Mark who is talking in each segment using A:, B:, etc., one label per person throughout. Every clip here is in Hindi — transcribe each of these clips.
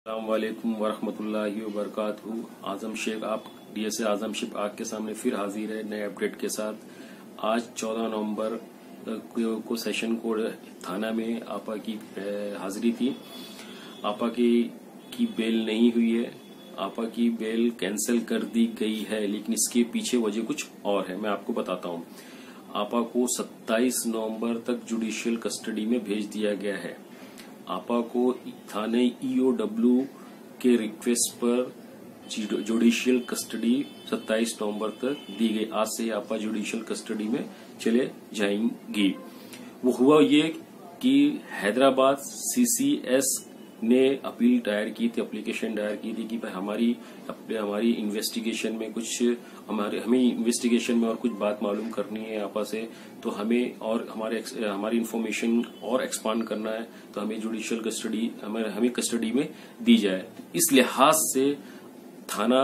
A: अस्सलामुअलैकुम वरहमतुल्लाहि वबरकातुहू। आजम शेख आप डीएसए आजम शेख आपके सामने फिर हाजिर है नए अपडेट के साथ। आज 14 नवंबर को सेशन कोर्ट थाना में आपा की हाजिरी थी। आपा की बेल नहीं हुई है। आपा की बेल कैंसिल कर दी गई है, लेकिन इसके पीछे वजह कुछ और है, मैं आपको बताता हूँ। आपा को 27 नवंबर तक जुडिशियल कस्टडी में भेज दिया गया है। आपा को थाने ईओडब्ल्यू के रिक्वेस्ट पर जुडिशियल कस्टडी 27 नवंबर तक दी गई। आज से आपा जुडिशियल कस्टडी में चले जाएंगी। वो हुआ ये कि हैदराबाद सीसीएस ने अपील दायर की थी, एप्लीकेशन दायर की थी कि भाई हमारी इन्वेस्टिगेशन में हमें इन्वेस्टिगेशन में और कुछ बात मालूम करनी है आपा से, तो हमें और हमारी इंफॉर्मेशन और एक्सपांड करना है, तो हमें जुडिशियल कस्टडी हमें कस्टडी में दी जाए। इस लिहाज से थाना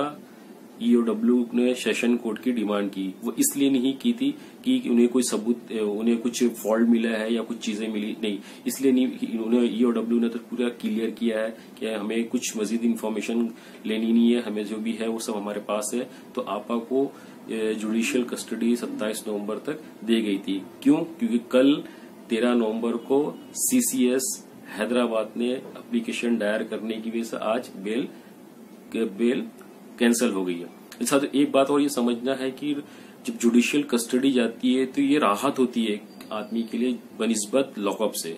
A: ईओडब्ल्यू ने सेशन कोर्ट की डिमांड की। वो इसलिए नहीं की थी कि उन्हें कोई सबूत, उन्हें कुछ फॉल्ट मिला है या कुछ चीजें मिली, नहीं, इसलिए नहीं। उन्हें ईओडब्ल्यू ने तो पूरा क्लियर किया है कि हमें कुछ मजीद इन्फॉर्मेशन लेनी नहीं है, हमें जो भी है वो सब हमारे पास है। तो आपा को जुडिशियल कस्टडी 27 नवंबर तक दी गई थी। क्यों? क्योंकि कल 13 नवंबर को सीसीएस हैदराबाद ने एप्लीकेशन दायर करने की वजह से आज बेल कैंसिल हो गई है। अच्छा, तो एक बात और ये समझना है कि जब जुडिशियल कस्टडी जाती है तो ये राहत होती है आदमी के लिए बनिस्बत लॉकअप से।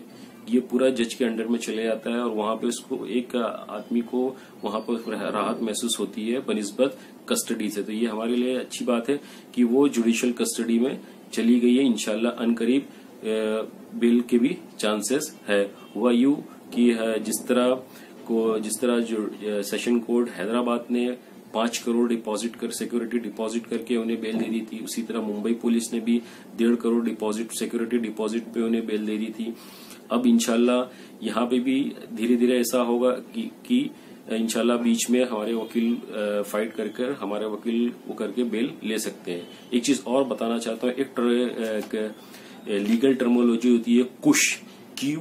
A: ये पूरा जज के अंडर में चले जाता है और वहां पे उसको एक आदमी को वहां पर राहत महसूस होती है बनिस्बत कस्टडी से। तो ये हमारे लिए अच्छी बात है कि वो जुडिशियल कस्टडी में चली गई है। इंशाल्लाह अनकरीब बेल के भी चांसेस है। हुआ यूं कि जिस तरह जो सेशन कोर्ट हैदराबाद ने 5 करोड़ सिक्योरिटी डिपॉजिट करके उन्हें बेल दे दी थी, उसी तरह मुंबई पुलिस ने भी 1.5 करोड़ सिक्योरिटी डिपॉजिट पे उन्हें बेल दे दी थी। अब इंशाल्लाह यहाँ पे भी धीरे धीरे ऐसा होगा कि इंशाल्लाह बीच में हमारे वकील फाइट करके हमारे वकील वो करके बेल ले सकते हैं। एक चीज और बताना चाहता हूँ, एक लीगल टर्मोलॉजी होती है कुश, QUASH।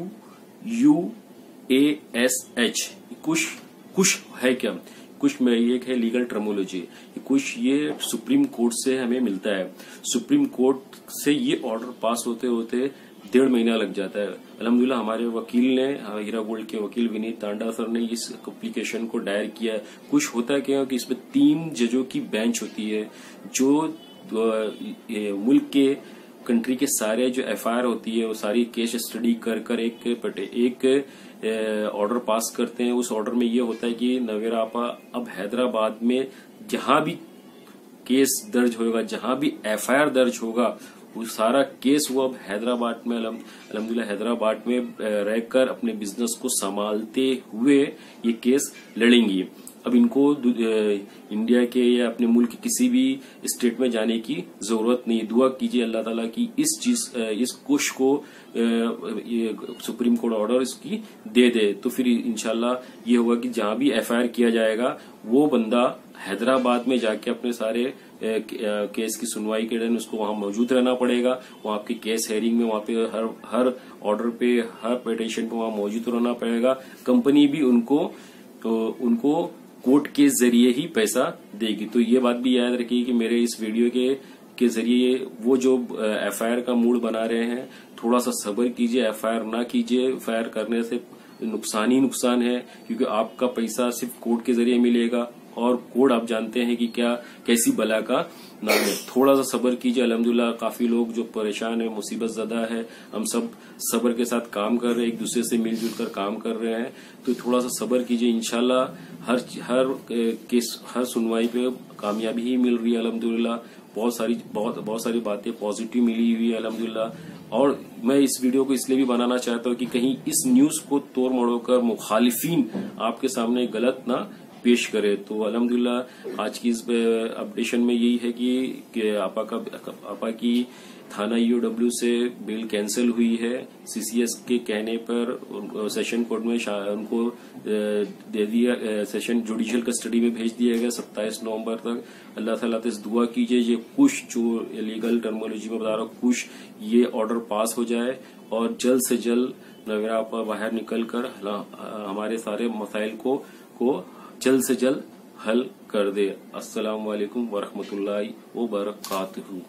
A: कुश है क्या? कुछ में एक है लीगल टर्मोलॉजी। कुछ ये सुप्रीम कोर्ट से हमें मिलता है। सुप्रीम कोर्ट से ये ऑर्डर पास होते होते 1.5 महीना लग जाता है। अल्हम्दुलिल्लाह हमारे वकील ने, हीरा गोल्ड के वकील विनीत तांडा सर ने इस एप्लीकेशन को दायर किया है। कुछ होता क्या है कि इसमें 3 जजों की बेंच होती है जो मुल्क के कंट्री के सारे जो एफआईआर होती है वो सारी केस स्टडी कर एक ऑर्डर पास करते हैं। उस ऑर्डर में ये होता है कि नवेरा आपा अब हैदराबाद में जहां भी केस दर्ज होगा, जहां भी एफआईआर दर्ज होगा, वो सारा केस वो अब हैदराबाद में अल्हम्दुलिल्लाह हैदराबाद में रहकर अपने बिजनेस को संभालते हुए ये केस लड़ेंगी। अब इनको इंडिया के या अपने मुल्क के किसी भी स्टेट में जाने की जरूरत नहीं। दुआ कीजिए अल्लाह ताला की इस कुश को सुप्रीम कोर्ट ऑर्डर इसकी दे दे, तो फिर इंशाल्लाह ये होगा कि जहां भी एफआईआर किया जाएगा वो बंदा हैदराबाद में जाके अपने सारे केस की सुनवाई के दिन उसको वहां मौजूद रहना पड़ेगा। वहां आपके केस हेयरिंग में वहां पे हर ऑर्डर पे, हर पिटीशन पे वहां मौजूद रहना पड़ेगा। कंपनी भी उनको कोर्ट के जरिए ही पैसा देगी। तो ये बात भी याद रखिए कि मेरे इस वीडियो के जरिए वो जो एफआईआर का मूड बना रहे हैं, थोड़ा सा सब्र कीजिए, एफआईआर ना कीजिए। एफआईआर करने से नुकसान ही नुकसान है, क्योंकि आपका पैसा सिर्फ कोर्ट के जरिए मिलेगा और कोर्ट आप जानते हैं कि कैसी बला का नाम है। थोड़ा सा सब्र कीजिए। अल्हम्दुलिल्लाह काफी लोग जो परेशान है, मुसीबत ज़दा है, हम सब सब्र के साथ काम कर रहे हैं, एक दूसरे से मिलजुल कर काम कर रहे हैं। तो थोड़ा सा सब्र कीजिए। इंशाल्लाह हर सुनवाई पे कामयाबी ही मिल रही है अल्हम्दुलिल्लाह। बहुत सारी बातें पॉजिटिव मिली हुई है अल्हम्दुलिल्लाह। और मैं इस वीडियो को इसलिए भी बनाना चाहता हूँ कि कहीं इस न्यूज को तोड़ मड़ोड़ मुखालिफिन आपके सामने गलत ना पेश करे। तो अल्हम्दुलिल्लाह आज की इस अपडेशन में यही है कि आपा की थाना ईओडब्ल्यू से बेल कैंसिल हुई है। सीसीएस के कहने पर सेशन कोर्ट में उनको दे दिया, सेशन जुडिशियल कस्टडी में भेज दिया गया 27 नवंबर तक। अल्लाह ताला से दुआ कीजिए ये कुछ जो लीगल टर्मोलॉजी में बता रहा हूँ, कुछ ये ऑर्डर पास हो जाए और जल्द से जल्द नवेरा आपा बाहर निकलकर हमारे सारे मसाइल को को जल्द से जल्द हल कर दे। अस्सलाम वालेकुम वरहमतुल्लाहि व बरकातहू।